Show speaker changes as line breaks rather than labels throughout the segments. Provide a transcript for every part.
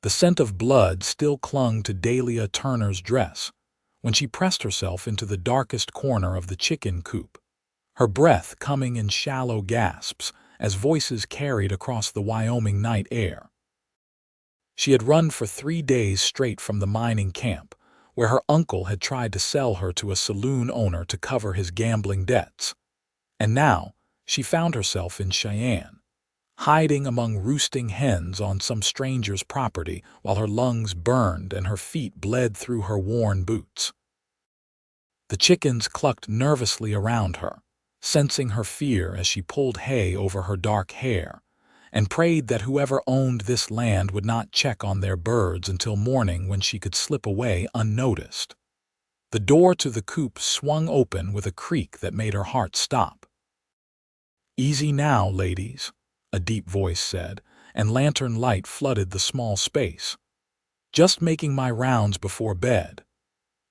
The scent of blood still clung to Dahlia Turner's dress when she pressed herself into the darkest corner of the chicken coop, her breath coming in shallow gasps as voices carried across the Wyoming night air. She had run for 3 days straight from the mining camp, where her uncle had tried to sell her to a saloon owner to cover his gambling debts. And now she found herself in Cheyenne, hiding among roosting hens on some stranger's property while her lungs burned and her feet bled through her worn boots. The chickens clucked nervously around her, sensing her fear as she pulled hay over her dark hair, and prayed that whoever owned this land would not check on their birds until morning when she could slip away unnoticed. The door to the coop swung open with a creak that made her heart stop. "Easy now, ladies," a deep voice said, and lantern light flooded the small space. "Just making my rounds before bed."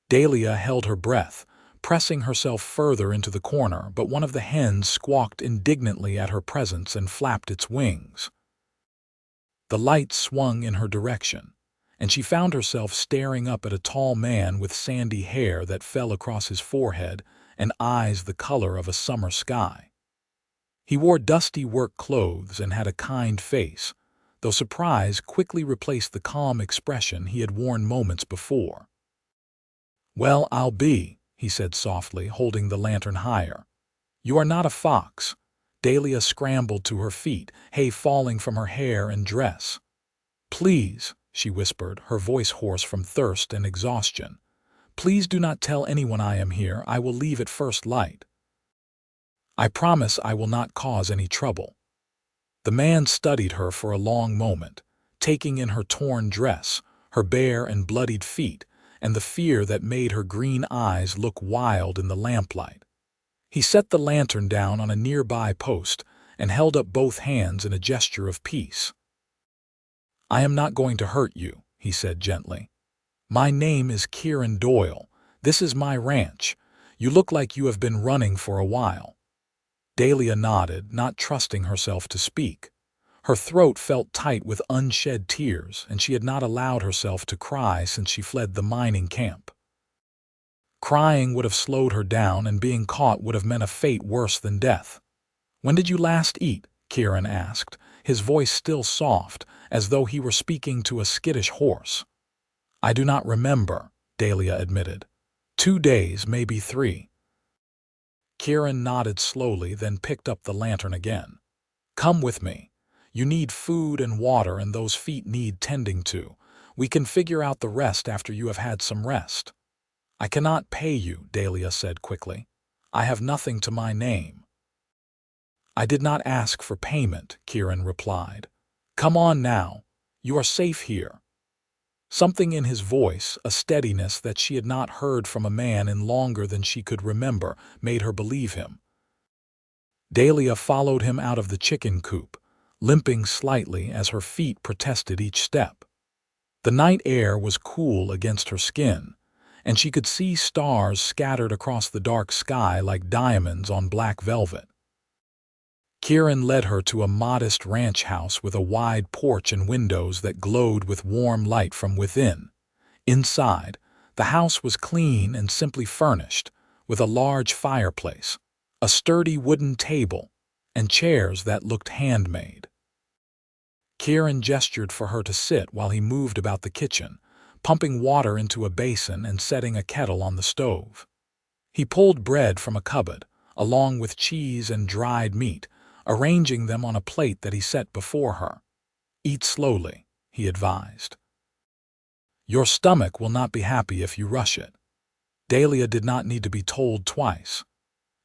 Dahlia held her breath, pressing herself further into the corner, but one of the hens squawked indignantly at her presence and flapped its wings. The light swung in her direction, and she found herself staring up at a tall man with sandy hair that fell across his forehead and eyes the color of a summer sky. He wore dusty work clothes and had a kind face, though surprise quickly replaced the calm expression he had worn moments before. "Well, I'll be," he said softly, holding the lantern higher. "You are not a fox." Dahlia scrambled to her feet, hay falling from her hair and dress. "Please," she whispered, her voice hoarse from thirst and exhaustion. "Please do not tell anyone I am here. I will leave at first light. I promise I will not cause any trouble." The man studied her for a long moment, taking in her torn dress, her bare and bloodied feet, and the fear that made her green eyes look wild in the lamplight. He set the lantern down on a nearby post and held up both hands in a gesture of peace. "I am not going to hurt you," he said gently. "My name is Kieran Doyle. This is my ranch. You look like you have been running for a while." Dahlia nodded, not trusting herself to speak. Her throat felt tight with unshed tears, and she had not allowed herself to cry since she fled the mining camp. Crying would have slowed her down, and being caught would have meant a fate worse than death. "When did you last eat?" Kieran asked, his voice still soft, as though he were speaking to a skittish horse. "I do not remember," Dahlia admitted. 2 days, maybe 3. Kieran nodded slowly, then picked up the lantern again. "Come with me. You need food and water, and those feet need tending to. We can figure out the rest after you have had some rest." "I cannot pay you," Dahlia said quickly. "I have nothing to my name." "I did not ask for payment," Kieran replied. "Come on now. You are safe here." Something in his voice, a steadiness that she had not heard from a man in longer than she could remember, made her believe him. Dahlia followed him out of the chicken coop, limping slightly as her feet protested each step. The night air was cool against her skin, and she could see stars scattered across the dark sky like diamonds on black velvet. Kieran led her to a modest ranch house with a wide porch and windows that glowed with warm light from within. Inside, the house was clean and simply furnished, with a large fireplace, a sturdy wooden table, and chairs that looked handmade. Kieran gestured for her to sit while he moved about the kitchen, pumping water into a basin and setting a kettle on the stove. He pulled bread from a cupboard, along with cheese and dried meat, arranging them on a plate that he set before her. "Eat slowly," he advised. "Your stomach will not be happy if you rush it." Dahlia did not need to be told twice.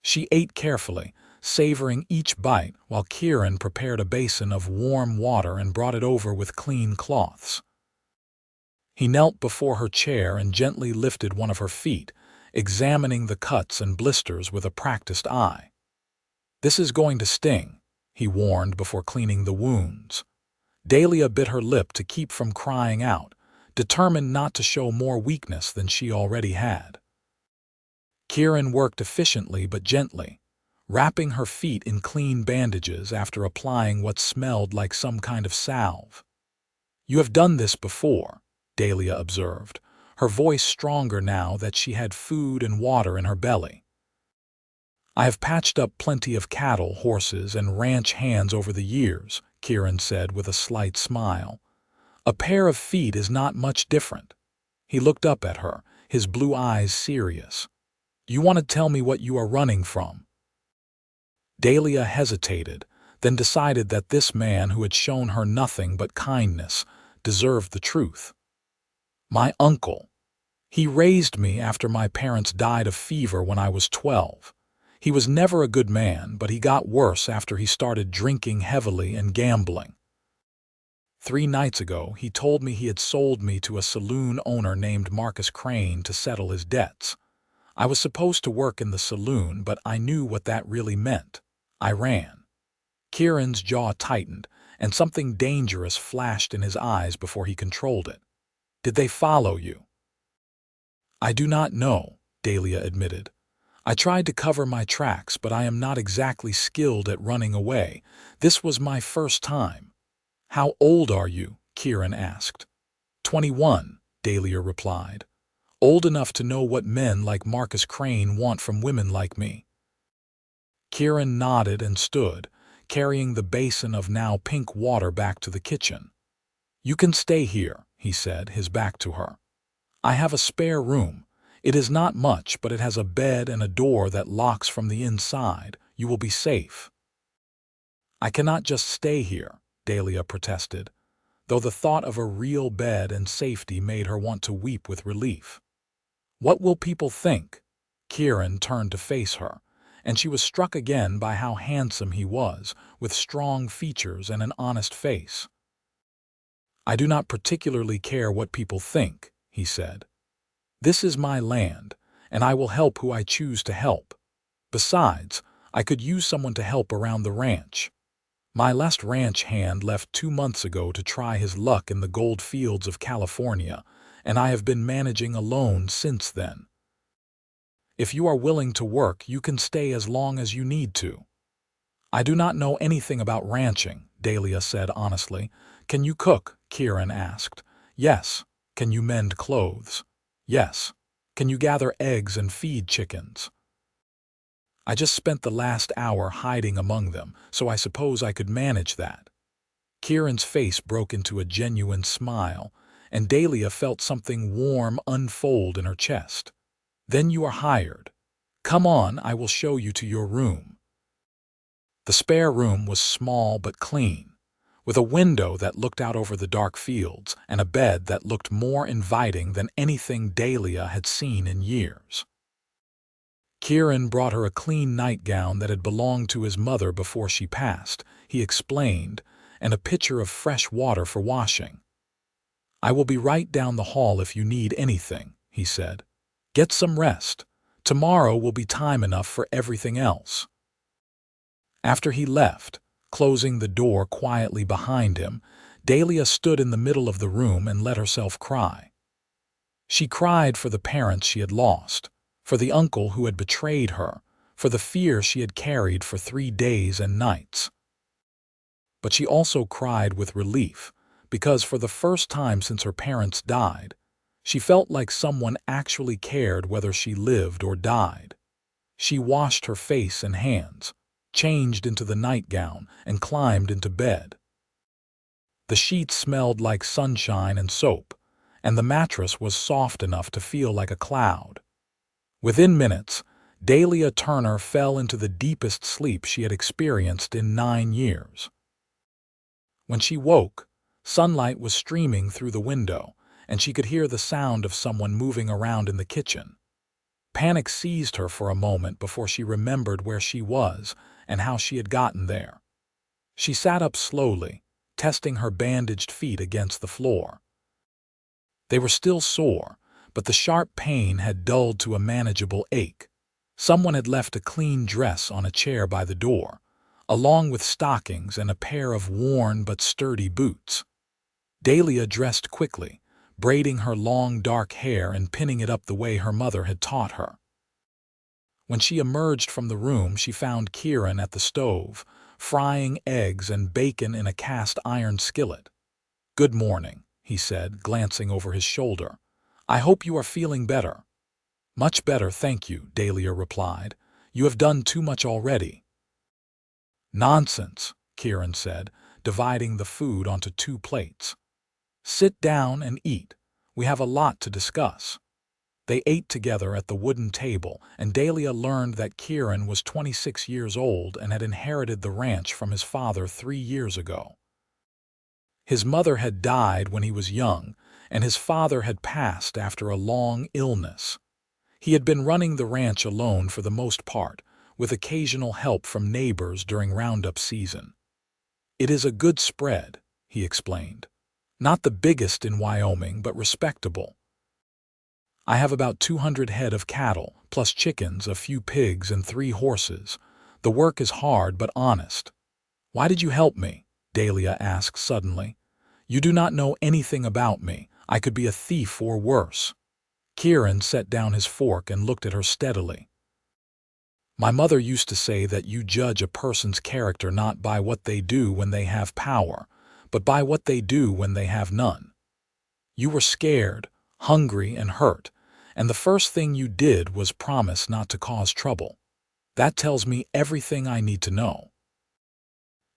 She ate carefully, savoring each bite while Kieran prepared a basin of warm water and brought it over with clean cloths. He knelt before her chair and gently lifted one of her feet, examining the cuts and blisters with a practiced eye. "This is going to sting," he warned before cleaning the wounds. Dahlia bit her lip to keep from crying out, determined not to show more weakness than she already had. Kieran worked efficiently but gently, wrapping her feet in clean bandages after applying what smelled like some kind of salve. "You have done this before," Dahlia observed, her voice stronger now that she had food and water in her belly. "I have patched up plenty of cattle, horses, and ranch hands over the years," Kieran said with a slight smile. "A pair of feet is not much different." He looked up at her, his blue eyes serious. "You want to tell me what you are running from?" Dahlia hesitated, then decided that this man who had shown her nothing but kindness deserved the truth. "My uncle. He raised me after my parents died of fever when I was 12. He was never a good man, but he got worse after he started drinking heavily and gambling. 3 nights ago, he told me he had sold me to a saloon owner named Marcus Crane to settle his debts. I was supposed to work in the saloon, but I knew what that really meant. I ran." Kieran's jaw tightened, and something dangerous flashed in his eyes before he controlled it. "Did they follow you?" "I do not know," Dahlia admitted. "I tried to cover my tracks, but I am not exactly skilled at running away. This was my first time." "How old are you?" Kieran asked. 21, Dahlia replied. "Old enough to know what men like Marcus Crane want from women like me." Kieran nodded and stood, carrying the basin of now pink water back to the kitchen. "You can stay here," he said, his back to her. "I have a spare room. It is not much, but it has a bed and a door that locks from the inside. You will be safe." "I cannot just stay here," Dahlia protested, though the thought of a real bed and safety made her want to weep with relief. "What will people think?" Kieran turned to face her, and she was struck again by how handsome he was, with strong features and an honest face. "I do not particularly care what people think," he said. "This is my land, and I will help who I choose to help. Besides, I could use someone to help around the ranch. My last ranch hand left 2 months ago to try his luck in the gold fields of California, and I have been managing alone since then. If you are willing to work, you can stay as long as you need to." "I do not know anything about ranching," Dahlia said honestly. "Can you cook?" Kieran asked. "Yes." "Can you mend clothes?" "Yes." "Can you gather eggs and feed chickens?" "I just spent the last hour hiding among them, so I suppose I could manage that." Kieran's face broke into a genuine smile, and Dahlia felt something warm unfold in her chest. "Then you are hired. Come on, I will show you to your room." The spare room was small but clean, with a window that looked out over the dark fields and a bed that looked more inviting than anything Dahlia had seen in years. Kieran brought her a clean nightgown that had belonged to his mother before she passed, he explained, and a pitcher of fresh water for washing. "I will be right down the hall if you need anything," he said. "Get some rest. Tomorrow will be time enough for everything else." After he left, closing the door quietly behind him, Dahlia stood in the middle of the room and let herself cry. She cried for the parents she had lost, for the uncle who had betrayed her, for the fear she had carried for 3 days and nights. But she also cried with relief, because for the first time since her parents died, she felt like someone actually cared whether she lived or died. She washed her face and hands, changed into the nightgown, and climbed into bed. The sheets smelled like sunshine and soap, and the mattress was soft enough to feel like a cloud. Within minutes, Dahlia Turner fell into the deepest sleep she had experienced in 9 years. When she woke, sunlight was streaming through the window, and she could hear the sound of someone moving around in the kitchen. Panic seized her for a moment before she remembered where she was and how she had gotten there. She sat up slowly, testing her bandaged feet against the floor. They were still sore, but the sharp pain had dulled to a manageable ache. Someone had left a clean dress on a chair by the door, along with stockings and a pair of worn but sturdy boots. Dahlia dressed quickly, braiding her long dark hair and pinning it up the way her mother had taught her. When she emerged from the room, she found Kieran at the stove, frying eggs and bacon in a cast iron skillet. "Good morning," he said, glancing over his shoulder. "I hope you are feeling better." "Much better, thank you," Dahlia replied. "You have done too much already." "Nonsense," Kieran said, dividing the food onto 2 plates. "Sit down and eat. We have a lot to discuss." They ate together at the wooden table, and Dahlia learned that Kieran was 26 years old and had inherited the ranch from his father 3 years ago. His mother had died when he was young, and his father had passed after a long illness. He had been running the ranch alone for the most part, with occasional help from neighbors during roundup season. "It is a good spread," he explained. "Not the biggest in Wyoming, but respectable. I have about 200 head of cattle, plus chickens, a few pigs, and 3 horses. The work is hard but honest." "Why did you help me?" Dahlia asked suddenly. "You do not know anything about me. I could be a thief or worse." Kieran set down his fork and looked at her steadily. "My mother used to say that you judge a person's character not by what they do when they have power, but by what they do when they have none. You were scared, hungry, and hurt, and the first thing you did was promise not to cause trouble. That tells me everything I need to know."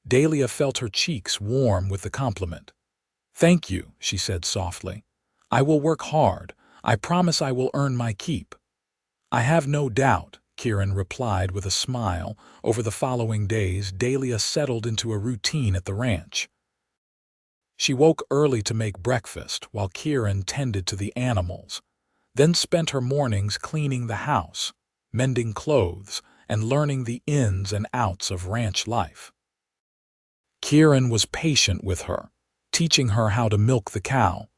Dahlia felt her cheeks warm with the compliment. "Thank you," she said softly. "I will work hard. I promise I will earn my keep." "I have no doubt," Kieran replied with a smile. Over the following days, Dahlia settled into a routine at the ranch. She woke early to make breakfast while Kieran tended to the animals, then spent her mornings cleaning the house, mending clothes, and learning the ins and outs of ranch life. Kieran was patient with her, teaching her how to milk the cow,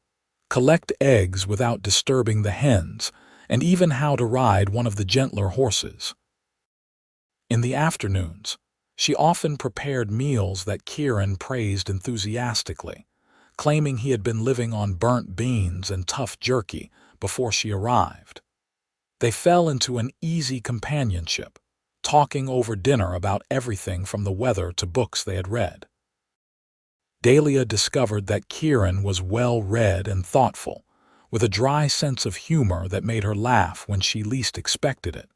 collect eggs without disturbing the hens, and even how to ride one of the gentler horses. In the afternoons, she often prepared meals that Kieran praised enthusiastically, claiming he had been living on burnt beans and tough jerky before she arrived. They fell into an easy companionship, talking over dinner about everything from the weather to books they had read. Dahlia discovered that Kieran was well-read and thoughtful, with a dry sense of humor that made her laugh when she least expected it.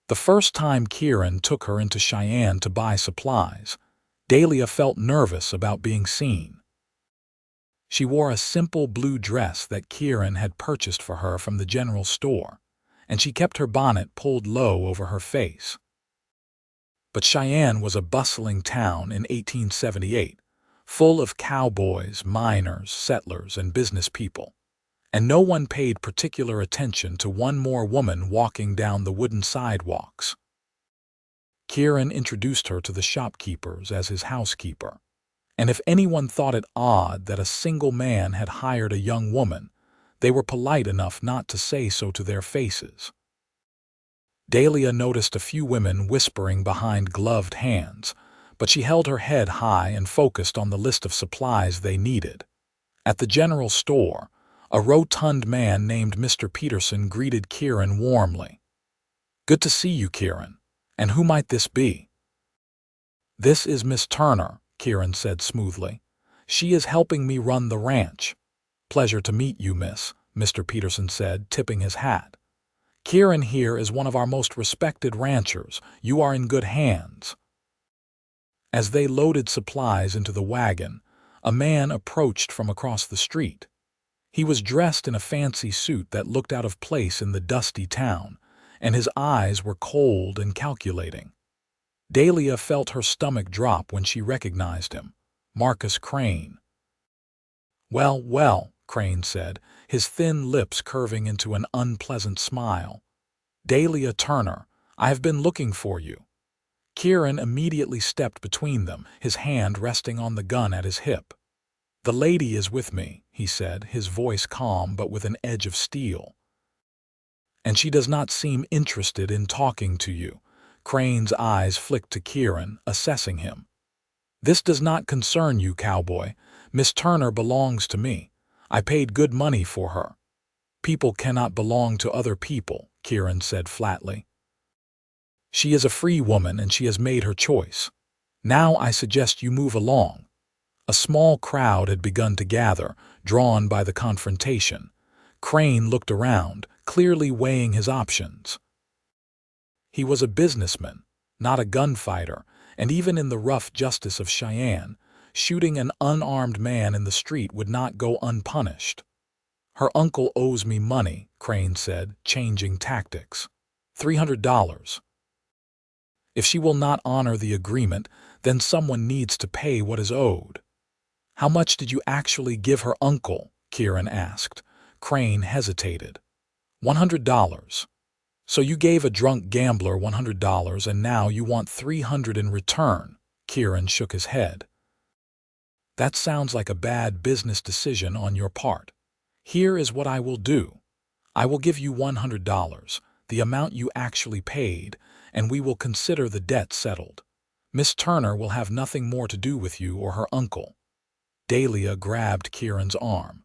The first time Kieran took her into Cheyenne to buy supplies, Dahlia felt nervous about being seen. She wore a simple blue dress that Kieran had purchased for her from the general store, and she kept her bonnet pulled low over her face. But Cheyenne was a bustling town in 1878, full of cowboys, miners, settlers, and business people, and no one paid particular attention to one more woman walking down the wooden sidewalks. Kieran introduced her to the shopkeepers as his housekeeper, and if anyone thought it odd that a single man had hired a young woman, they were polite enough not to say so to their faces. Dahlia noticed a few women whispering behind gloved hands, but she held her head high and focused on the list of supplies they needed. At the general store, a rotund man named Mr. Peterson greeted Kieran warmly. "Good to see you, Kieran. And who might this be?" "This is Miss Turner," Kieran said smoothly. "She is helping me run the ranch." "Pleasure to meet you, miss," Mr. Peterson said, tipping his hat. "Kieran here is one of our most respected ranchers. You are in good hands." As they loaded supplies into the wagon, a man approached from across the street. He was dressed in a fancy suit that looked out of place in the dusty town, and his eyes were cold and calculating. Dahlia felt her stomach drop when she recognized him. Marcus Crane. "Well, well," Crane said, his thin lips curving into an unpleasant smile. "Dahlia Turner, I have been looking for you." Kieran immediately stepped between them, his hand resting on the gun at his hip. "The lady is with me," he said, his voice calm but with an edge of steel. "And she does not seem interested in talking to you." Crane's eyes flicked to Kieran, assessing him. "This does not concern you, Cowboy. Miss Turner belongs to me. I paid good money for her." "People cannot belong to other people," Kieran said flatly. "She is a free woman and she has made her choice. Now I suggest you move along. A small crowd had begun to gather, drawn by the confrontation. Crane looked around, clearly weighing his options. He was a businessman, not a gunfighter, and even in the rough justice of Cheyenne, shooting an unarmed man in the street would not go unpunished. "Her uncle owes me money," Crane said, changing tactics. $300. If she will not honor the agreement, then someone needs to pay what is owed. "How much did you actually give her uncle?" Kieran asked. Crane hesitated. $100. "So you gave a drunk gambler $100 and now you want $300 in return?" Kieran shook his head. "That sounds like a bad business decision on your part. Here is what I will do. I will give you $100, the amount you actually paid, and we will consider the debt settled. Miss Turner will have nothing more to do with you or her uncle." Dahlia grabbed Kieran's arm.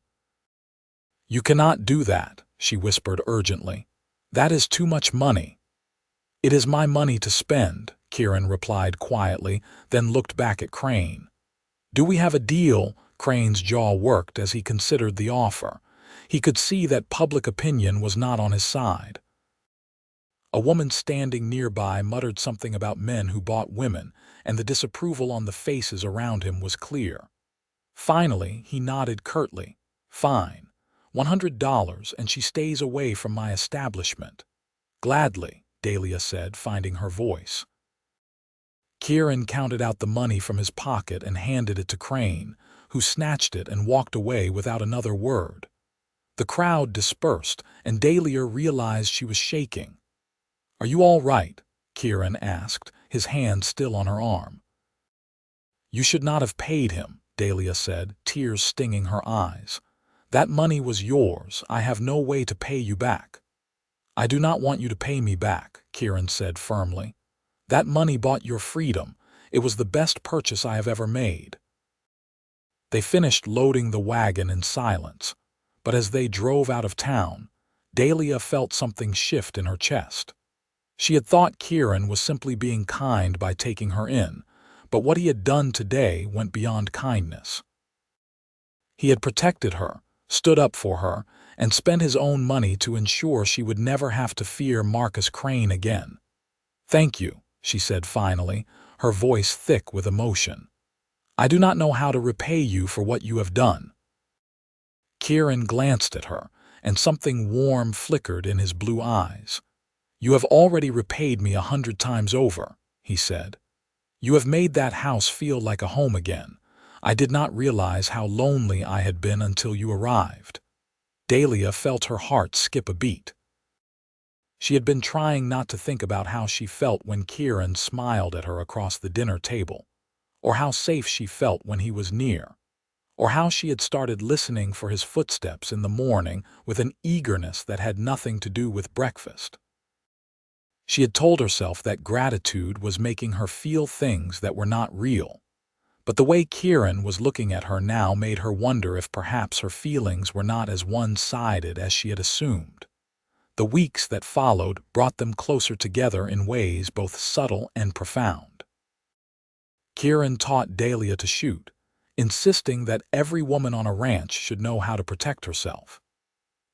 "You cannot do that," she whispered urgently. "That is too much money." "It is my money to spend," Kieran replied quietly, then looked back at Crane. "Do we have a deal?" Crane's jaw worked as he considered the offer. He could see that public opinion was not on his side. A woman standing nearby muttered something about men who bought women, and the disapproval on the faces around him was clear. Finally, he nodded curtly. "Fine. $100, and she stays away from my establishment." "Gladly," Dahlia said, finding her voice. Kieran counted out the money from his pocket and handed it to Crane, who snatched it and walked away without another word. The crowd dispersed, and Dahlia realized she was shaking. "Are you all right?" Kieran asked, his hand still on her arm. "You should not have paid him," Dahlia said, tears stinging her eyes. "That money was yours. I have no way to pay you back." "I do not want you to pay me back," Kieran said firmly. "That money bought your freedom. It was the best purchase I have ever made." They finished loading the wagon in silence, but as they drove out of town, Dahlia felt something shift in her chest. She had thought Kieran was simply being kind by taking her in, but what he had done today went beyond kindness. He had protected her, stood up for her, and spent his own money to ensure she would never have to fear Marcus Crane again. "Thank you," she said finally, her voice thick with emotion. "I do not know how to repay you for what you have done." Kieran glanced at her, and something warm flickered in his blue eyes. "You have already repaid me 100 times over," he said. "You have made that house feel like a home again. I did not realize how lonely I had been until you arrived." Dahlia felt her heart skip a beat. She had been trying not to think about how she felt when Kieran smiled at her across the dinner table, or how safe she felt when he was near, or how she had started listening for his footsteps in the morning with an eagerness that had nothing to do with breakfast. She had told herself that gratitude was making her feel things that were not real, but the way Kieran was looking at her now made her wonder if perhaps her feelings were not as one-sided as she had assumed. The weeks that followed brought them closer together in ways both subtle and profound. Kieran taught Dahlia to shoot, insisting that every woman on a ranch should know how to protect herself.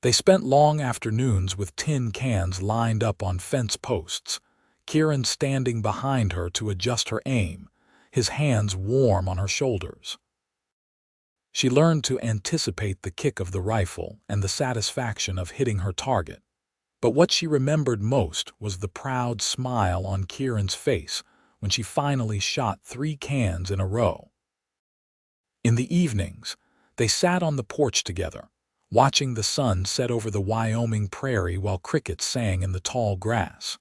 They spent long afternoons with tin cans lined up on fence posts, Kieran standing behind her to adjust her aim, his hands warm on her shoulders. She learned to anticipate the kick of the rifle and the satisfaction of hitting her target. But what she remembered most was the proud smile on Kieran's face when she finally shot 3 cans in a row. In the evenings, they sat on the porch together, watching the sun set over the Wyoming prairie while crickets sang in the tall grass.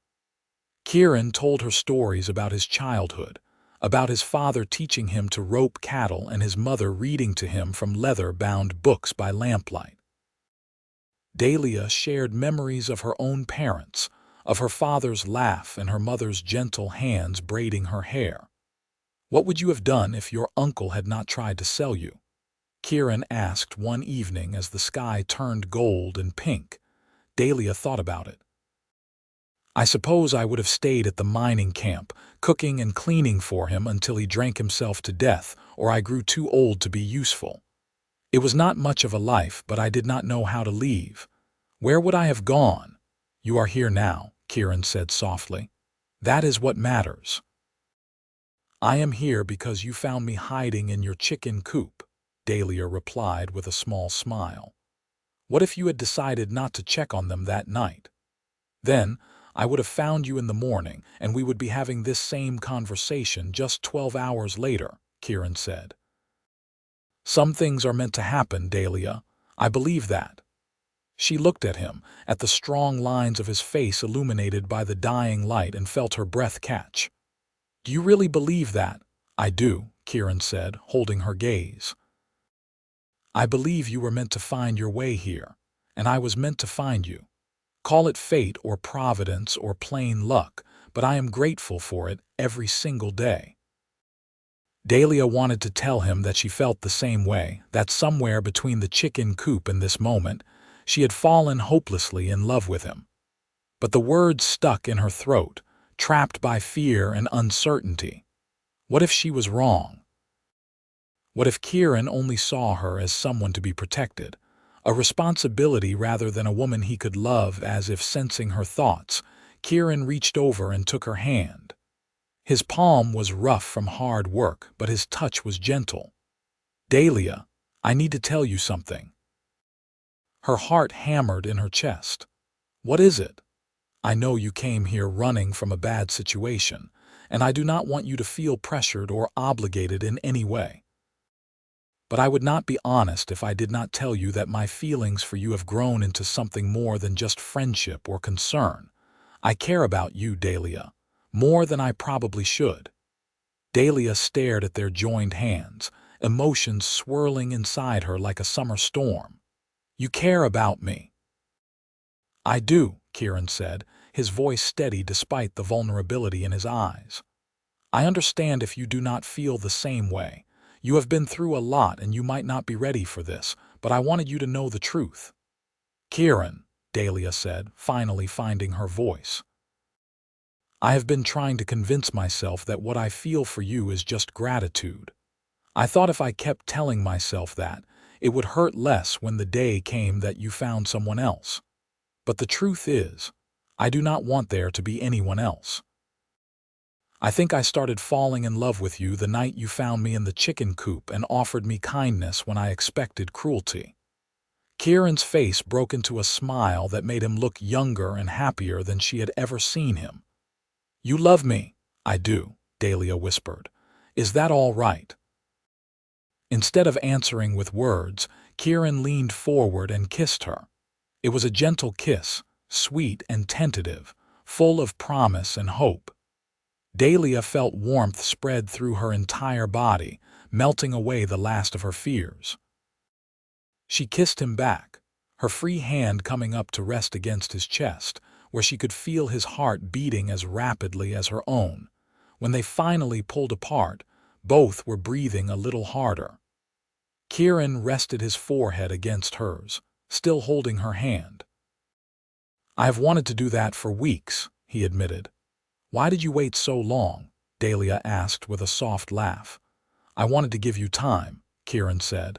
Kieran told her stories about his childhood, about his father teaching him to rope cattle and his mother reading to him from leather-bound books by lamplight. Dahlia shared memories of her own parents, of her father's laugh and her mother's gentle hands braiding her hair. "What would you have done if your uncle had not tried to sell you?" Kieran asked one evening as the sky turned gold and pink. Dahlia thought about it. "I suppose I would have stayed at the mining camp, cooking and cleaning for him until he drank himself to death or I grew too old to be useful. It was not much of a life, but I did not know how to leave. Where would I have gone? You are here now, Kieran said softly. That is what matters. I am here because you found me hiding in your chicken coop, Dahlia replied with a small smile. What if you had decided not to check on them that night? Then, I would have found you in the morning, and we would be having this same conversation just 12 hours later, Kieran said. Some things are meant to happen, Dahlia. I believe that. She looked at him, at the strong lines of his face illuminated by the dying light, and felt her breath catch. Do you really believe that? I do, Kieran said, holding her gaze. I believe you were meant to find your way here, and I was meant to find you. Call it fate or providence or plain luck, but I am grateful for it every single day. Dahlia wanted to tell him that she felt the same way, that somewhere between the chicken coop and this moment, she had fallen hopelessly in love with him. But the words stuck in her throat, trapped by fear and uncertainty. What if she was wrong? What if Kieran only saw her as someone to be protected, a responsibility rather than a woman he could love? As if sensing her thoughts, Kieran reached over and took her hand. His palm was rough from hard work, but his touch was gentle. Dahlia, I need to tell you something. Her heart hammered in her chest. What is it? I know you came here running from a bad situation, and I do not want you to feel pressured or obligated in any way. But I would not be honest if I did not tell you that my feelings for you have grown into something more than just friendship or concern. I care about you, Dahlia, more than I probably should. Dahlia stared at their joined hands, emotions swirling inside her like a summer storm. You care about me. I do, Kieran said, his voice steady despite the vulnerability in his eyes. I understand if you do not feel the same way. You have been through a lot and you might not be ready for this, but I wanted you to know the truth. Kieran, Dahlia said, finally finding her voice. I have been trying to convince myself that what I feel for you is just gratitude. I thought if I kept telling myself that, it would hurt less when the day came that you found someone else. But the truth is, I do not want there to be anyone else. I think I started falling in love with you the night you found me in the chicken coop and offered me kindness when I expected cruelty. Kieran's face broke into a smile that made him look younger and happier than she had ever seen him. You love me. I do, Dahlia whispered. Is that all right? Instead of answering with words, Kieran leaned forward and kissed her. It was a gentle kiss, sweet and tentative, full of promise and hope. Dahlia felt warmth spread through her entire body, melting away the last of her fears. She kissed him back, her free hand coming up to rest against his chest, where she could feel his heart beating as rapidly as her own. When they finally pulled apart, both were breathing a little harder. Kieran rested his forehead against hers, still holding her hand. I have wanted to do that for weeks, he admitted. Why did you wait so long? Dahlia asked with a soft laugh. I wanted to give you time, Kieran said.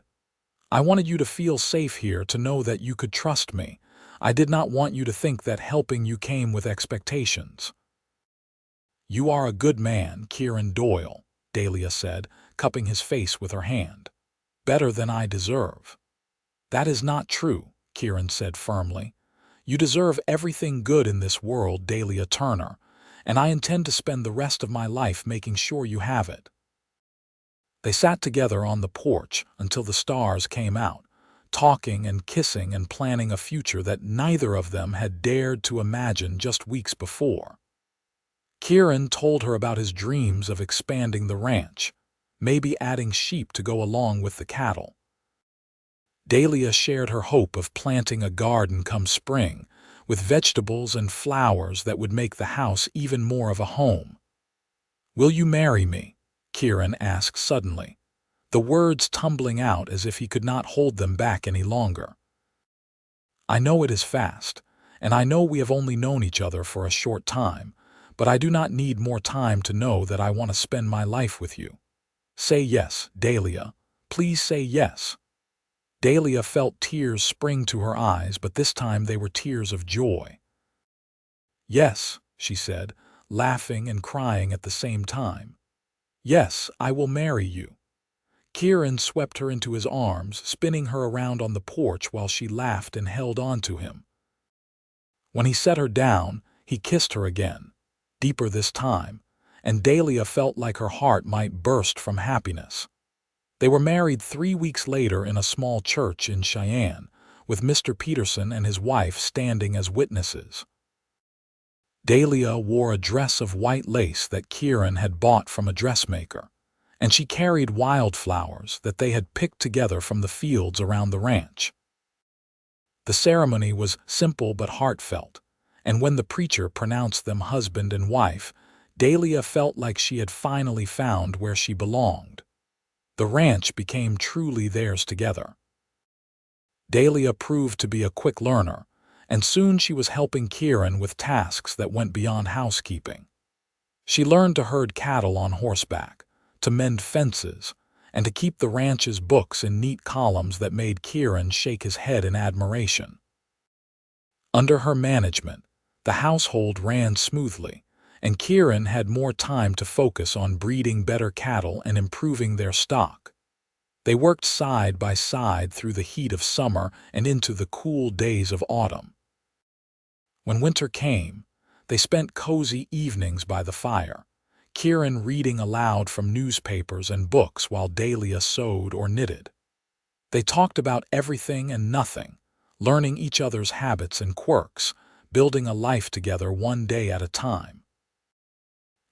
I wanted you to feel safe here, to know that you could trust me. I did not want you to think that helping you came with expectations. You are a good man, Kieran Doyle, Dahlia said, cupping his face with her hand. Better than I deserve. That is not true, Kieran said firmly. You deserve everything good in this world, Dahlia Turner, and I intend to spend the rest of my life making sure you have it. They sat together on the porch until the stars came out, talking and kissing and planning a future that neither of them had dared to imagine just weeks before. Kieran told her about his dreams of expanding the ranch, maybe adding sheep to go along with the cattle. Dahlia shared her hope of planting a garden come spring, with vegetables and flowers that would make the house even more of a home. Will you marry me? Kieran asked suddenly, the words tumbling out as if he could not hold them back any longer. I know it is fast, and I know we have only known each other for a short time, but I do not need more time to know that I want to spend my life with you. Say yes, Dahlia. Please say yes." Dahlia felt tears spring to her eyes, but this time they were tears of joy. "Yes," she said, laughing and crying at the same time. "Yes, I will marry you." Kieran swept her into his arms, spinning her around on the porch while she laughed and held on to him. When he set her down, he kissed her again, deeper this time, and Dahlia felt like her heart might burst from happiness. They were married 3 weeks later in a small church in Cheyenne, with Mr. Peterson and his wife standing as witnesses. Dahlia wore a dress of white lace that Kieran had bought from a dressmaker, and she carried wildflowers that they had picked together from the fields around the ranch. The ceremony was simple but heartfelt, and when the preacher pronounced them husband and wife, Dahlia felt like she had finally found where she belonged. The ranch became truly theirs together. Dahlia proved to be a quick learner, and soon she was helping Kieran with tasks that went beyond housekeeping. She learned to herd cattle on horseback, to mend fences, and to keep the ranch's books in neat columns that made Kieran shake his head in admiration. Under her management, the household ran smoothly, and Kieran had more time to focus on breeding better cattle and improving their stock. They worked side by side through the heat of summer and into the cool days of autumn. When winter came, they spent cozy evenings by the fire, Kieran reading aloud from newspapers and books while Dahlia sewed or knitted. They talked about everything and nothing, learning each other's habits and quirks, building a life together one day at a time.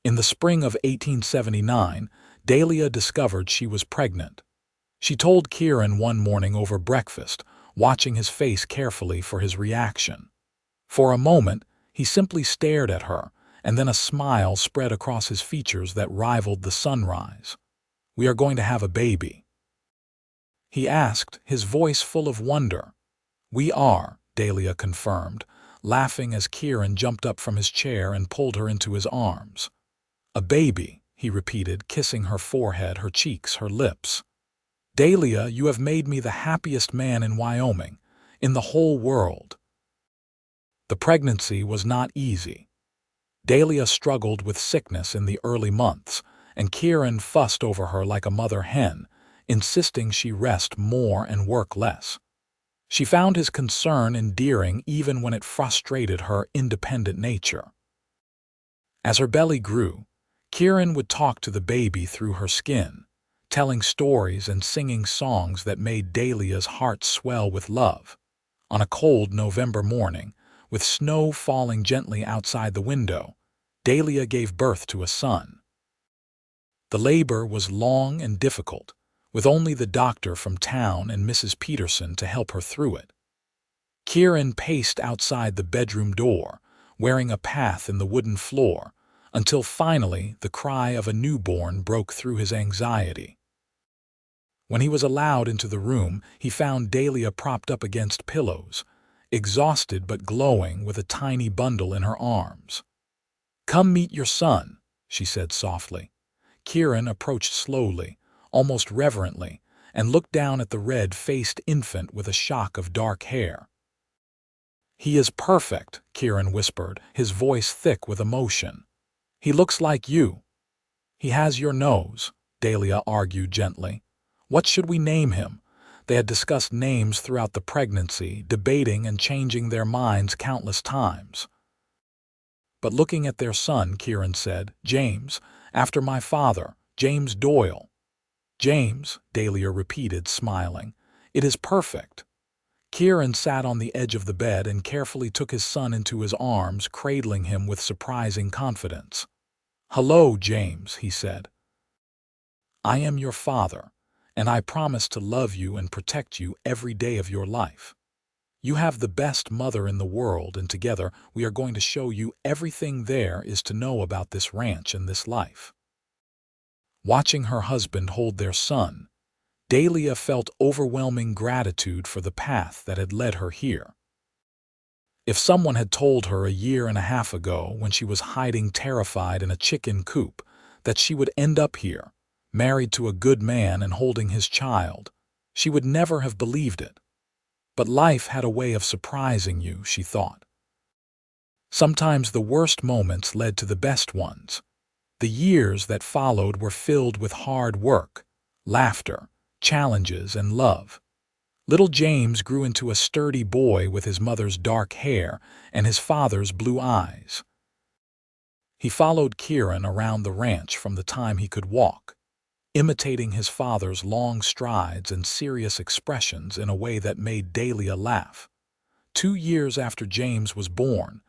In the spring of 1879, Dahlia discovered she was pregnant. She told Kieran one morning over breakfast, watching his face carefully for his reaction. For a moment, he simply stared at her, and then a smile spread across his features that rivaled the sunrise. "We are going to have a baby?" he asked, his voice full of wonder. "We are," Dahlia confirmed, laughing as Kieran jumped up from his chair and pulled her into his arms. "A baby," he repeated, kissing her forehead, her cheeks, her lips. "Dahlia, you have made me the happiest man in Wyoming, in the whole world." The pregnancy was not easy. Dahlia struggled with sickness in the early months, and Kieran fussed over her like a mother hen, insisting she rest more and work less. She found his concern endearing even when it frustrated her independent nature. As her belly grew, Kieran would talk to the baby through her skin, telling stories and singing songs that made Dahlia's heart swell with love. On a cold November morning, with snow falling gently outside the window, Dahlia gave birth to a son. The labor was long and difficult, with only the doctor from town and Mrs. Peterson to help her through it. Kieran paced outside the bedroom door, wearing a path in the wooden floor, until finally the cry of a newborn broke through his anxiety. When he was allowed into the room, he found Dahlia propped up against pillows, exhausted but glowing with a tiny bundle in her arms. "Come meet your son," she said softly. Kieran approached slowly, almost reverently, and looked down at the red-faced infant with a shock of dark hair. "He is perfect," Kieran whispered, his voice thick with emotion. "He looks like you." "He has your nose," Dahlia argued gently. "What should we name him?" They had discussed names throughout the pregnancy, debating and changing their minds countless times. But looking at their son, Kieran said, "James, after my father, James Doyle." "James," Dahlia repeated, smiling. "It is perfect." Kieran sat on the edge of the bed and carefully took his son into his arms, cradling him with surprising confidence. "Hello, James," he said. "I am your father, and I promise to love you and protect you every day of your life. You have the best mother in the world, and together we are going to show you everything there is to know about this ranch and this life." Watching her husband hold their son, Dahlia felt overwhelming gratitude for the path that had led her here. If someone had told her a year and a half ago, when she was hiding terrified in a chicken coop, that she would end up here, married to a good man and holding his child, she would never have believed it. But life had a way of surprising you, she thought. Sometimes the worst moments led to the best ones. The years that followed were filled with hard work, laughter, challenges, and love. Little James grew into a sturdy boy with his mother's dark hair and his father's blue eyes. He followed Kieran around the ranch from the time he could walk, imitating his father's long strides and serious expressions in a way that made Dahlia laugh. 2 years after James was born,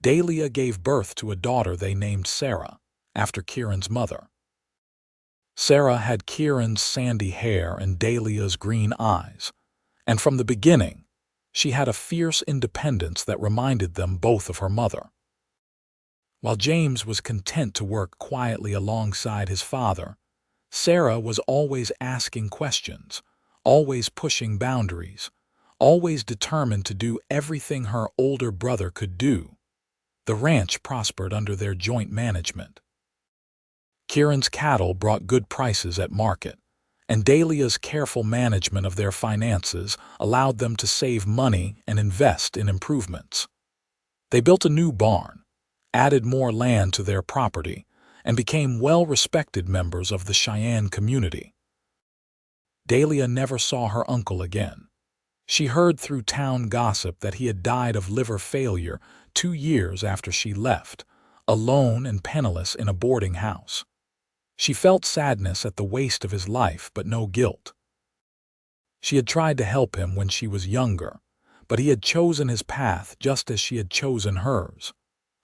Dahlia gave birth to a daughter they named Sarah, after Kieran's mother. Sarah had Kieran's sandy hair and Dahlia's green eyes, and from the beginning, she had a fierce independence that reminded them both of her mother. While James was content to work quietly alongside his father, Sarah was always asking questions, always pushing boundaries, always determined to do everything her older brother could do. The ranch prospered under their joint management. Kieran's cattle brought good prices at market, and Dahlia's careful management of their finances allowed them to save money and invest in improvements. They built a new barn, added more land to their property, and became well-respected members of the Cheyenne community. Dahlia never saw her uncle again. She heard through town gossip that he had died of liver failure 2 years after she left, alone and penniless in a boarding house. She felt sadness at the waste of his life, but no guilt. She had tried to help him when she was younger, but he had chosen his path just as she had chosen hers.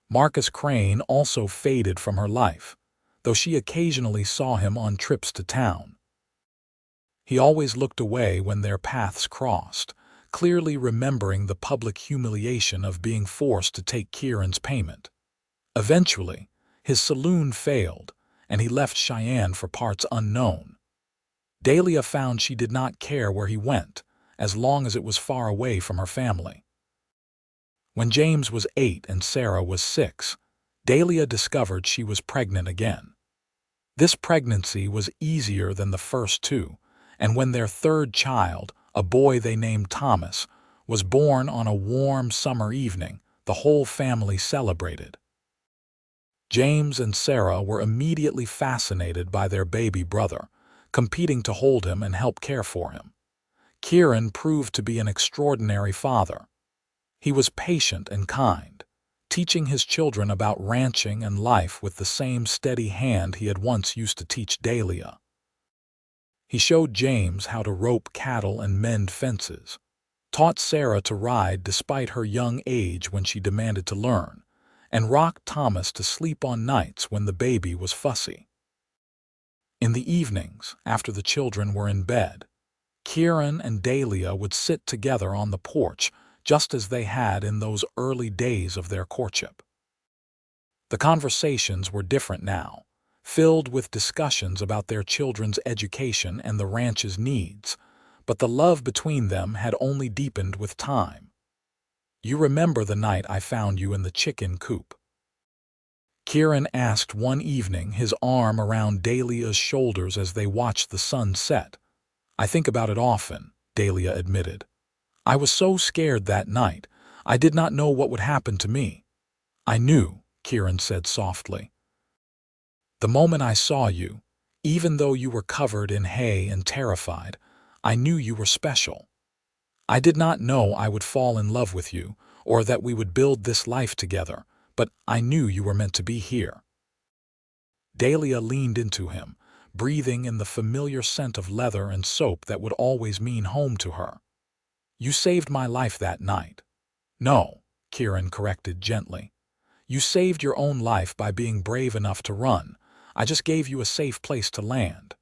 Marcus Crane also faded from her life, though she occasionally saw him on trips to town. He always looked away when their paths crossed, clearly remembering the public humiliation of being forced to take Kieran's payment. Eventually, his saloon failed, and he left Cheyenne for parts unknown. Dahlia found she did not care where he went, as long as it was far away from her family. When James was 8 and Sarah was 6, Dahlia discovered she was pregnant again. This pregnancy was easier than the first 2, and when their third child, a boy they named Thomas, was born on a warm summer evening, the whole family celebrated. James and Sarah were immediately fascinated by their baby brother, competing to hold him and help care for him. Kieran proved to be an extraordinary father. He was patient and kind, teaching his children about ranching and life with the same steady hand he had once used to teach Dahlia. He showed James how to rope cattle and mend fences, taught Sarah to ride despite her young age when she demanded to learn, and rocked Thomas to sleep on nights when the baby was fussy. In the evenings, after the children were in bed, Kieran and Dahlia would sit together on the porch just as they had in those early days of their courtship. The conversations were different now, filled with discussions about their children's education and the ranch's needs, but the love between them had only deepened with time. "You remember the night I found you in the chicken coop?" Kieran asked one evening, his arm around Dahlia's shoulders as they watched the sun set. "I think about it often," Dahlia admitted. "I was so scared that night. I did not know what would happen to me." "I knew," Kieran said softly. "The moment I saw you, even though you were covered in hay and terrified, I knew you were special. I did not know I would fall in love with you, or that we would build this life together, but I knew you were meant to be here." Dahlia leaned into him, breathing in the familiar scent of leather and soap that would always mean home to her. "You saved my life that night." "No," Kieran corrected gently. "You saved your own life by being brave enough to run. I just gave you a safe place to land."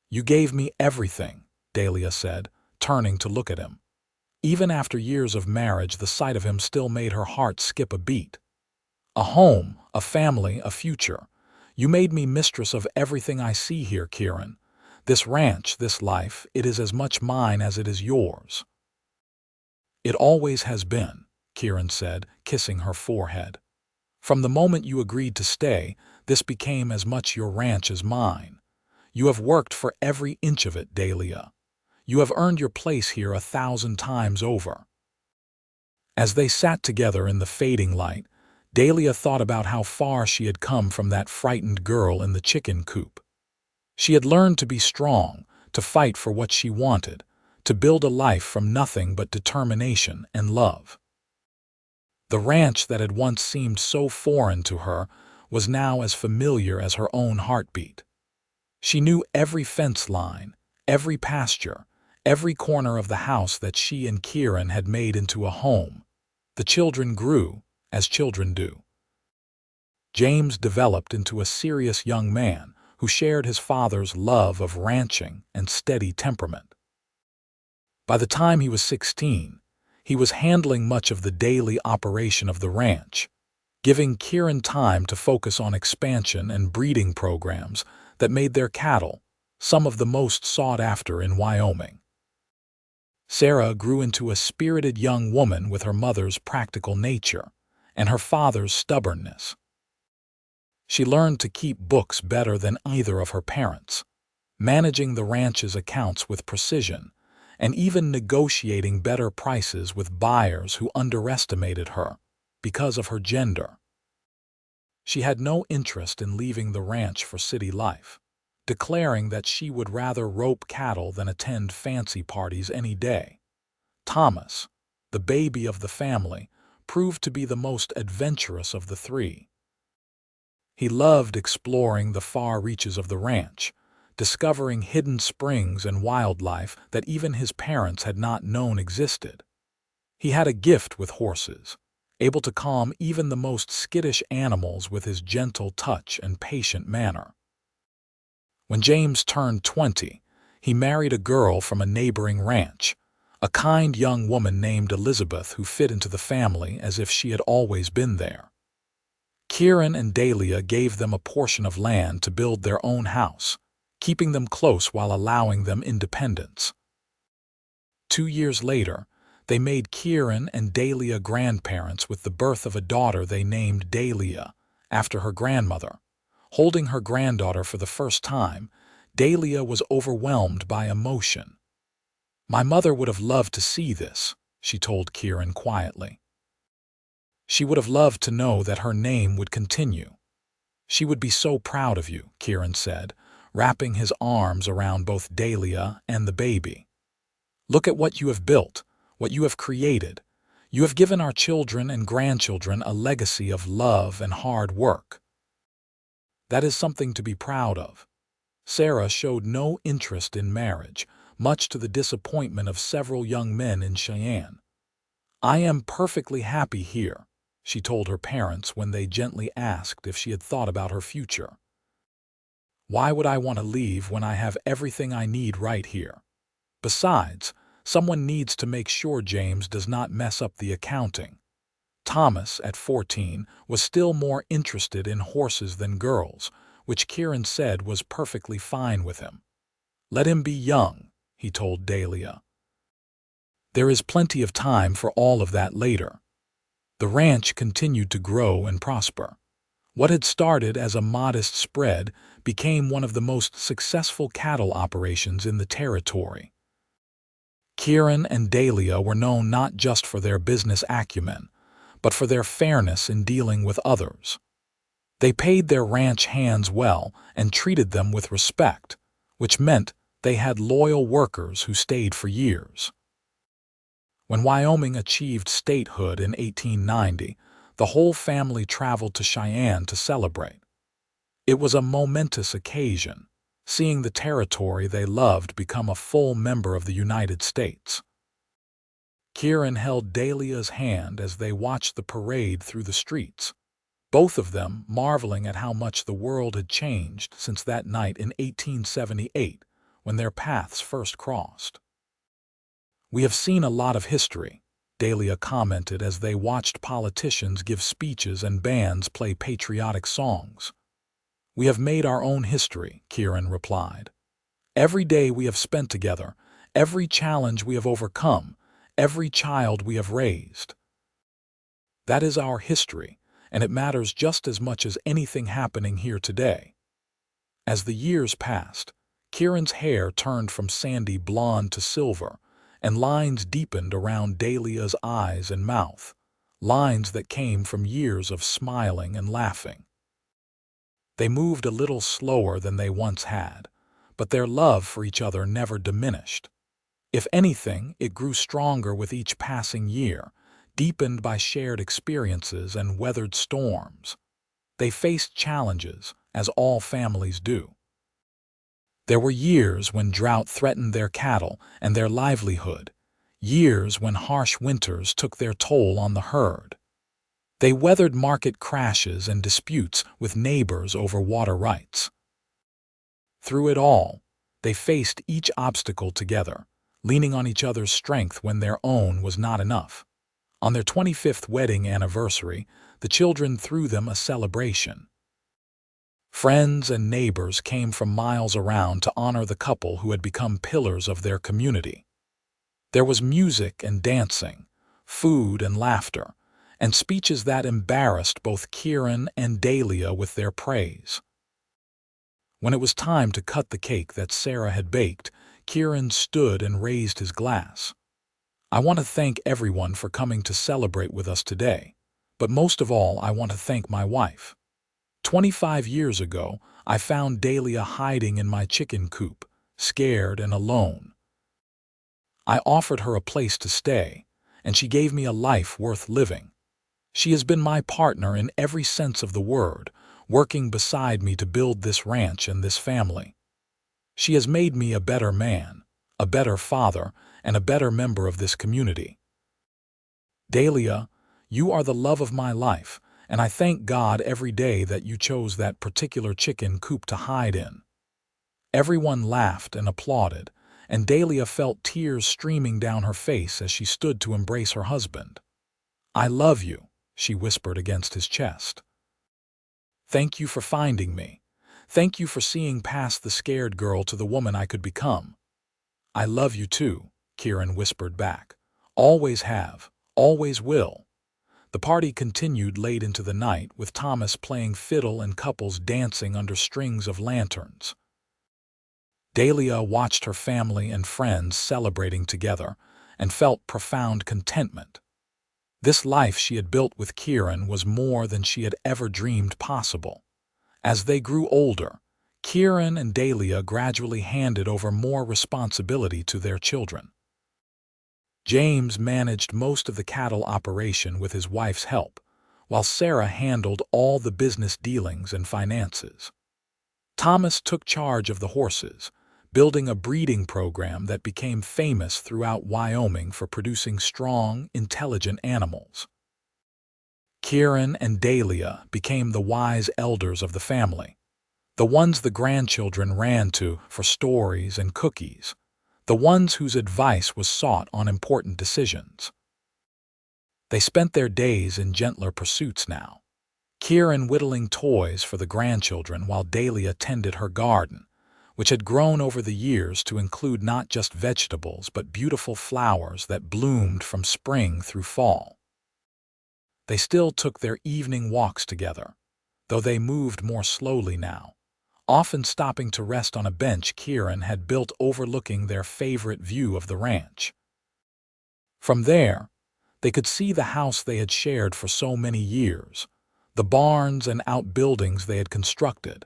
"You gave me everything," Dahlia said, turning to look at him. Even after years of marriage, the sight of him still made her heart skip a beat. "A home, a family, a future. You made me mistress of everything I see here, Kieran. This ranch, this life, it is as much mine as it is yours." "It always has been," Kieran said, kissing her forehead. "From the moment you agreed to stay, this became as much your ranch as mine. You have worked for every inch of it, Dahlia. You have earned your place here 1,000 times over." As they sat together in the fading light, Dahlia thought about how far she had come from that frightened girl in the chicken coop. She had learned to be strong, to fight for what she wanted, to build a life from nothing but determination and love. The ranch that had once seemed so foreign to her was now as familiar as her own heartbeat. She knew every fence line, every pasture, every corner of the house that she and Kieran had made into a home. The children grew, as children do. James developed into a serious young man who shared his father's love of ranching and steady temperament. By the time he was 16, he was handling much of the daily operation of the ranch, giving Kieran time to focus on expansion and breeding programs that made their cattle some of the most sought after in Wyoming. Sarah grew into a spirited young woman with her mother's practical nature and her father's stubbornness. She learned to keep books better than either of her parents, managing the ranch's accounts with precision, and even negotiating better prices with buyers who underestimated her because of her gender. She had no interest in leaving the ranch for city life, declaring that she would rather rope cattle than attend fancy parties any day. Thomas, the baby of the family, proved to be the most adventurous of the three. He loved exploring the far reaches of the ranch, discovering hidden springs and wildlife that even his parents had not known existed. He had a gift with horses, able to calm even the most skittish animals with his gentle touch and patient manner. When James turned 20, he married a girl from a neighboring ranch, a kind young woman named Elizabeth who fit into the family as if she had always been there. Kieran and Dahlia gave them a portion of land to build their own house, keeping them close while allowing them independence. 2 years later, they made Kieran and Dahlia grandparents with the birth of a daughter they named Dahlia, after her grandmother. Holding her granddaughter for the first time, Dahlia was overwhelmed by emotion. "My mother would have loved to see this," she told Kieran quietly. "She would have loved to know that her name would continue. She would be so proud of you," Kieran said, wrapping his arms around both Dahlia and the baby. "Look at what you have built, what you have created. You have given our children and grandchildren a legacy of love and hard work. That is something to be proud of." Sarah showed no interest in marriage, much to the disappointment of several young men in Cheyenne. "I am perfectly happy here," she told her parents when they gently asked if she had thought about her future. "Why would I want to leave when I have everything I need right here? Besides, someone needs to make sure James does not mess up the accounting." Thomas, at 14, was still more interested in horses than girls, which Kieran said was perfectly fine with him. "Let him be young," he told Dahlia. "There is plenty of time for all of that later." The ranch continued to grow and prosper. What had started as a modest spread became one of the most successful cattle operations in the territory. Kieran and Dahlia were known not just for their business acumen, but for their fairness in dealing with others. They paid their ranch hands well and treated them with respect, which meant they had loyal workers who stayed for years. When Wyoming achieved statehood in 1890, the whole family traveled to Cheyenne to celebrate. It was a momentous occasion, seeing the territory they loved become a full member of the United States. Kieran held Dahlia's hand as they watched the parade through the streets, both of them marveling at how much the world had changed since that night in 1878, when their paths first crossed. "We have seen a lot of history," Dahlia commented as they watched politicians give speeches and bands play patriotic songs. "We have made our own history," Kieran replied. "Every day we have spent together, every challenge we have overcome, every child we have raised." That is our history, and it matters just as much as anything happening here today. As the years passed, Kieran's hair turned from sandy blonde to silver, and lines deepened around Dahlia's eyes and mouth, lines that came from years of smiling and laughing. They moved a little slower than they once had, but their love for each other never diminished. If anything, it grew stronger with each passing year, deepened by shared experiences and weathered storms. They faced challenges, as all families do. There were years when drought threatened their cattle and their livelihood, years when harsh winters took their toll on the herd. They weathered market crashes and disputes with neighbors over water rights. Through it all, they faced each obstacle together, leaning on each other's strength when their own was not enough. On their 25th wedding anniversary, the children threw them a celebration. Friends and neighbors came from miles around to honor the couple who had become pillars of their community. There was music and dancing, food and laughter, and speeches that embarrassed both Kieran and Dahlia with their praise. When it was time to cut the cake that Sarah had baked, Kieran stood and raised his glass. "I want to thank everyone for coming to celebrate with us today, but most of all, I want to thank my wife. 25 years ago, I found Dahlia hiding in my chicken coop, scared and alone. I offered her a place to stay, and she gave me a life worth living. She has been my partner in every sense of the word, working beside me to build this ranch and this family. She has made me a better man, a better father, and a better member of this community. Dahlia, you are the love of my life, and I thank God every day that you chose that particular chicken coop to hide in." Everyone laughed and applauded, and Dahlia felt tears streaming down her face as she stood to embrace her husband. "I love you," she whispered against his chest. "Thank you for finding me. Thank you for seeing past the scared girl to the woman I could become." "I love you too," Kieran whispered back. "Always have, always will." The party continued late into the night, with Thomas playing fiddle and couples dancing under strings of lanterns. Dahlia watched her family and friends celebrating together and felt profound contentment. This life she had built with Kieran was more than she had ever dreamed possible. As they grew older, Kieran and Dahlia gradually handed over more responsibility to their children. James managed most of the cattle operation with his wife's help, while Sarah handled all the business dealings and finances. Thomas took charge of the horses, building a breeding program that became famous throughout Wyoming for producing strong, intelligent animals. Kieran and Dahlia became the wise elders of the family, the ones the grandchildren ran to for stories and cookies, the ones whose advice was sought on important decisions. They spent their days in gentler pursuits now, Kieran whittling toys for the grandchildren while Dahlia tended her garden, which had grown over the years to include not just vegetables but beautiful flowers that bloomed from spring through fall. They still took their evening walks together, though they moved more slowly now, often stopping to rest on a bench Kieran had built overlooking their favorite view of the ranch. From there, they could see the house they had shared for so many years, the barns and outbuildings they had constructed,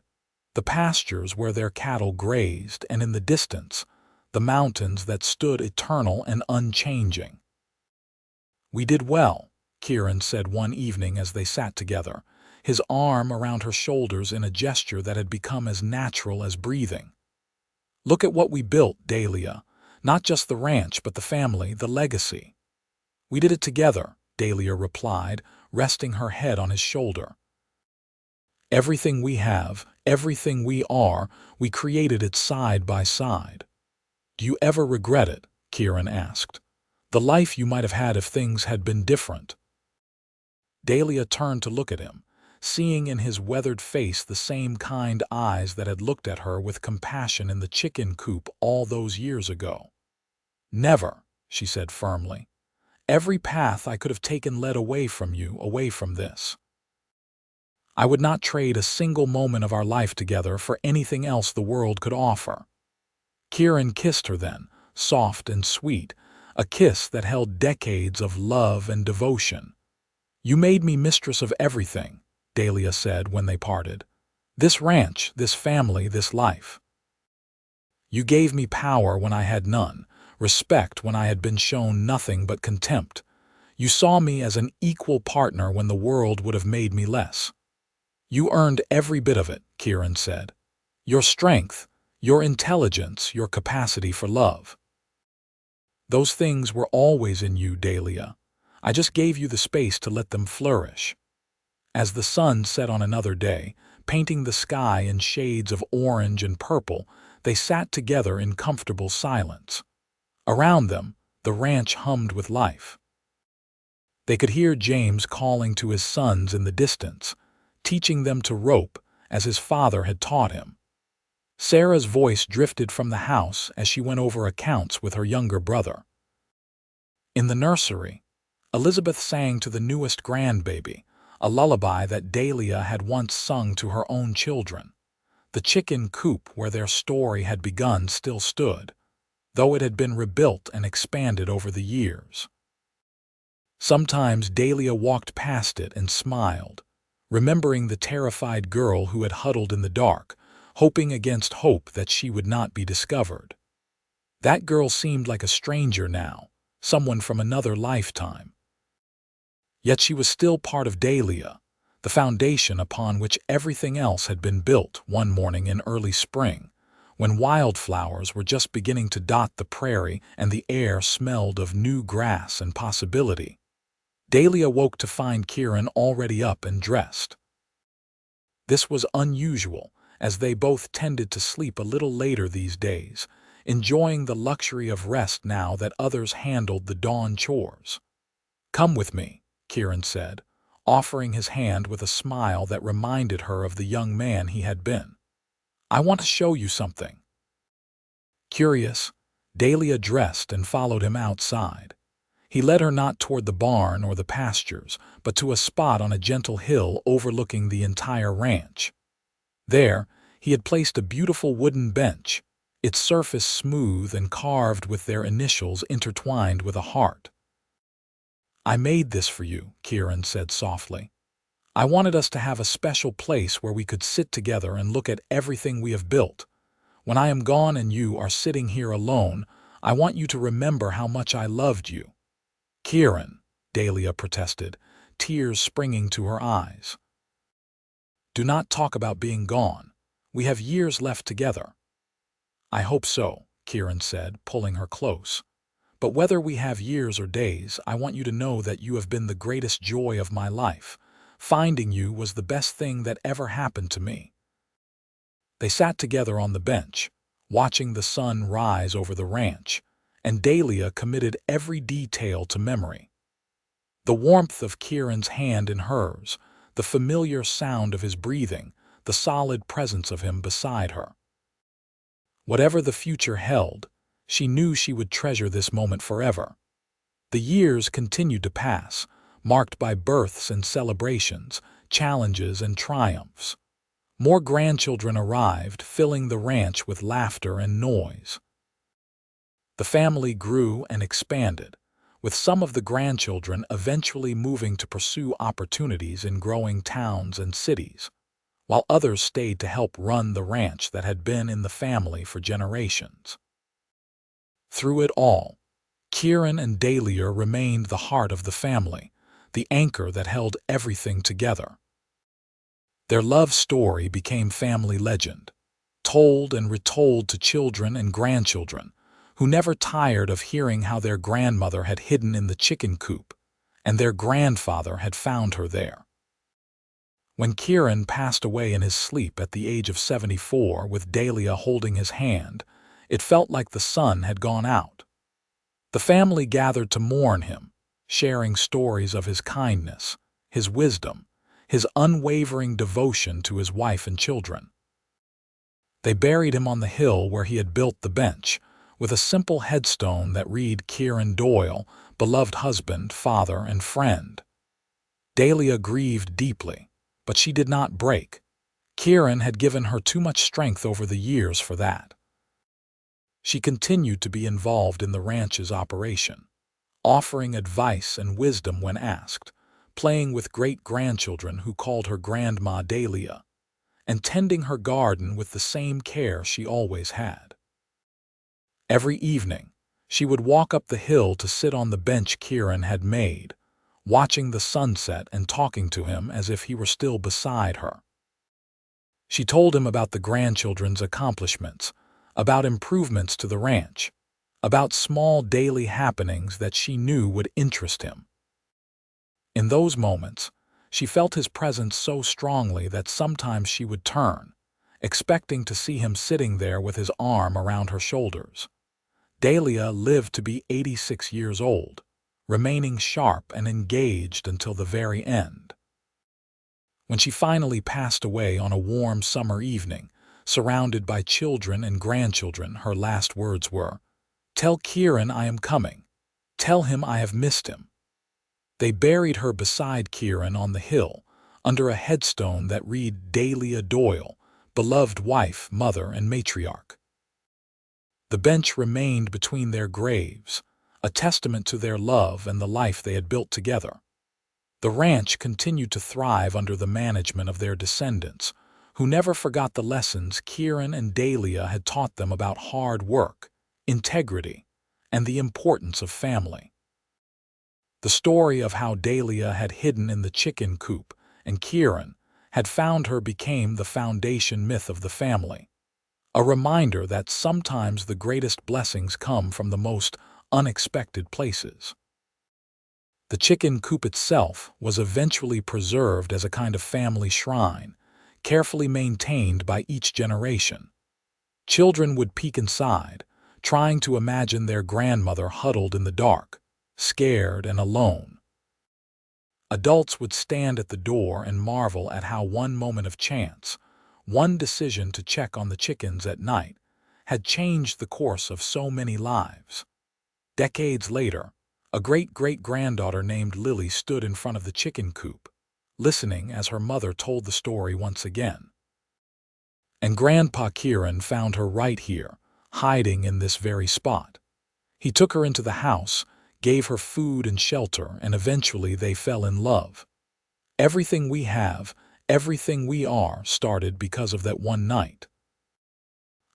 the pastures where their cattle grazed, and in the distance, the mountains that stood eternal and unchanging. "We did well," Kieran said one evening as they sat together, his arm around her shoulders in a gesture that had become as natural as breathing. "Look at what we built, Dahlia. Not just the ranch, but the family, the legacy." "We did it together," Dahlia replied, resting her head on his shoulder. "Everything we have, everything we are, we created it side by side." "Do you ever regret it?" Kieran asked. "The life you might have had if things had been different?" Dahlia turned to look at him, seeing in his weathered face the same kind eyes that had looked at her with compassion in the chicken coop all those years ago. "Never," she said firmly. Every path I could have taken led away from you, away from this. I would not trade a single moment of our life together for anything else the world could offer." Kieran kissed her then, soft and sweet, a kiss that held decades of love and devotion. "You made me mistress of everything," Dahlia said when they parted. "This ranch, this family, this life. You gave me power when I had none, respect when I had been shown nothing but contempt. You saw me as an equal partner when the world would have made me less." "You earned every bit of it," Kieran said. "Your strength, your intelligence, your capacity for love. Those things were always in you, Dahlia. I just gave you the space to let them flourish." As the sun set on another day, painting the sky in shades of orange and purple, they sat together in comfortable silence. Around them, the ranch hummed with life. They could hear James calling to his sons in the distance, teaching them to rope as his father had taught him. Sarah's voice drifted from the house as she went over accounts with her younger brother. In the nursery, Elizabeth sang to the newest grandbaby, a lullaby that Dahlia had once sung to her own children. The chicken coop where their story had begun still stood, though it had been rebuilt and expanded over the years. Sometimes Dahlia walked past it and smiled, remembering the terrified girl who had huddled in the dark, hoping against hope that she would not be discovered. That girl seemed like a stranger now, someone from another lifetime. Yet she was still part of Dahlia, the foundation upon which everything else had been built. One morning in early spring, when wildflowers were just beginning to dot the prairie and the air smelled of new grass and possibility, Dahlia woke to find Kieran already up and dressed. This was unusual, as they both tended to sleep a little later these days, enjoying the luxury of rest now that others handled the dawn chores. "Come with me," Kieran said, offering his hand with a smile that reminded her of the young man he had been. "I want to show you something." Curious, Dahlia dressed and followed him outside. He led her not toward the barn or the pastures, but to a spot on a gentle hill overlooking the entire ranch. There, he had placed a beautiful wooden bench, its surface smooth and carved with their initials intertwined with a heart. "I made this for you," Kieran said softly. "I wanted us to have a special place where we could sit together and look at everything we have built. When I am gone and you are sitting here alone, I want you to remember how much I loved you." "Kieran," Dahlia protested, tears springing to her eyes. "Do not talk about being gone. We have years left together." "I hope so," Kieran said, pulling her close. "But whether we have years or days, I want you to know that you have been the greatest joy of my life. Finding you was the best thing that ever happened to me." They sat together on the bench, watching the sun rise over the ranch, and Dahlia committed every detail to memory. The warmth of Kieran's hand in hers, the familiar sound of his breathing, the solid presence of him beside her. Whatever the future held, she knew she would treasure this moment forever. The years continued to pass, marked by births and celebrations, challenges and triumphs. More grandchildren arrived, filling the ranch with laughter and noise. The family grew and expanded, with some of the grandchildren eventually moving to pursue opportunities in growing towns and cities, while others stayed to help run the ranch that had been in the family for generations. Through it all, Kieran and Dahlia remained the heart of the family, the anchor that held everything together. Their love story became family legend, told and retold to children and grandchildren, who never tired of hearing how their grandmother had hidden in the chicken coop, and their grandfather had found her there. When Kieran passed away in his sleep at the age of 74 with Dahlia holding his hand, it felt like the sun had gone out. The family gathered to mourn him, sharing stories of his kindness, his wisdom, his unwavering devotion to his wife and children. They buried him on the hill where he had built the bench, with a simple headstone that read Kieran Doyle, beloved husband, father, and friend. Dahlia grieved deeply, but she did not break. Kieran had given her too much strength over the years for that. She continued to be involved in the ranch's operation, offering advice and wisdom when asked, playing with great-grandchildren who called her Grandma Dahlia, and tending her garden with the same care she always had. Every evening, she would walk up the hill to sit on the bench Kieran had made, watching the sunset and talking to him as if he were still beside her. She told him about the grandchildren's accomplishments, about improvements to the ranch, about small daily happenings that she knew would interest him. In those moments, she felt his presence so strongly that sometimes she would turn, expecting to see him sitting there with his arm around her shoulders. Dahlia lived to be 86 years old, remaining sharp and engaged until the very end. When she finally passed away on a warm summer evening, surrounded by children and grandchildren, her last words were, "Tell Kieran I am coming. Tell him I have missed him." They buried her beside Kieran on the hill, under a headstone that read Dahlia Doyle, beloved wife, mother, and matriarch. The bench remained between their graves, a testament to their love and the life they had built together. The ranch continued to thrive under the management of their descendants, who never forgot the lessons Kieran and Dahlia had taught them about hard work, integrity, and the importance of family. The story of how Dahlia had hidden in the chicken coop and Kieran had found her became the foundation myth of the family, a reminder that sometimes the greatest blessings come from the most unexpected places. The chicken coop itself was eventually preserved as a kind of family shrine, carefully maintained by each generation. Children would peek inside, trying to imagine their grandmother huddled in the dark, scared and alone. Adults would stand at the door and marvel at how one moment of chance, one decision to check on the chickens at night, had changed the course of so many lives. Decades later, a great-great-granddaughter named Lily stood in front of the chicken coop, listening as her mother told the story once again. And Grandpa Kieran found her right here, hiding in this very spot. He took her into the house, gave her food and shelter, and eventually they fell in love. Everything we have, everything we are, started because of that one night.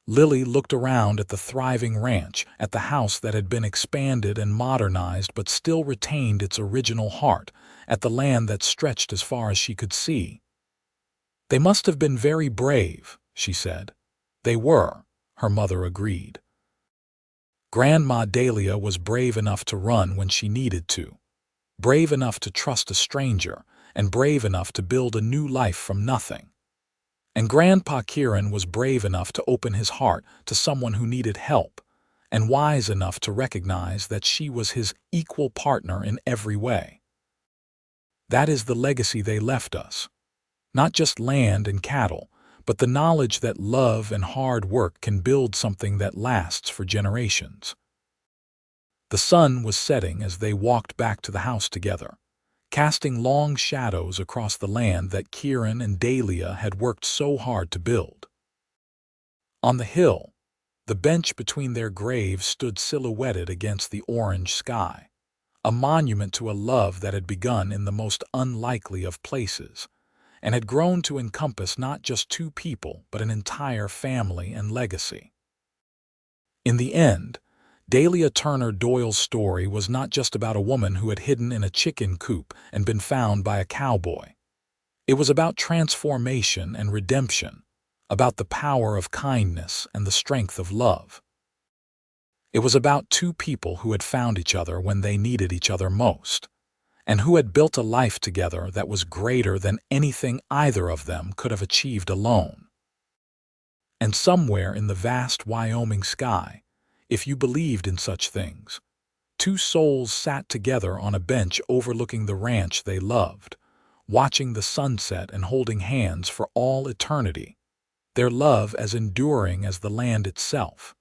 Lily looked around at the thriving ranch, at the house that had been expanded and modernized but still retained its original heart, at the land that stretched as far as she could see. "They must have been very brave," she said. "They were," her mother agreed. Grandma Dahlia was brave enough to run when she needed to, brave enough to trust a stranger, and brave enough to build a new life from nothing. And Grandpa Kieran was brave enough to open his heart to someone who needed help, and wise enough to recognize that she was his equal partner in every way. That is the legacy they left us. Not just land and cattle, but the knowledge that love and hard work can build something that lasts for generations. The sun was setting as they walked back to the house together, casting long shadows across the land that Kieran and Dahlia had worked so hard to build. On the hill, the bench between their graves stood silhouetted against the orange sky, a monument to a love that had begun in the most unlikely of places, and had grown to encompass not just two people but an entire family and legacy. In the end, Dahlia Turner Doyle's story was not just about a woman who had hidden in a chicken coop and been found by a cowboy. It was about transformation and redemption, about the power of kindness and the strength of love. It was about two people who had found each other when they needed each other most, and who had built a life together that was greater than anything either of them could have achieved alone. And somewhere in the vast Wyoming sky, if you believed in such things, two souls sat together on a bench overlooking the ranch they loved, watching the sunset and holding hands for all eternity, their love as enduring as the land itself.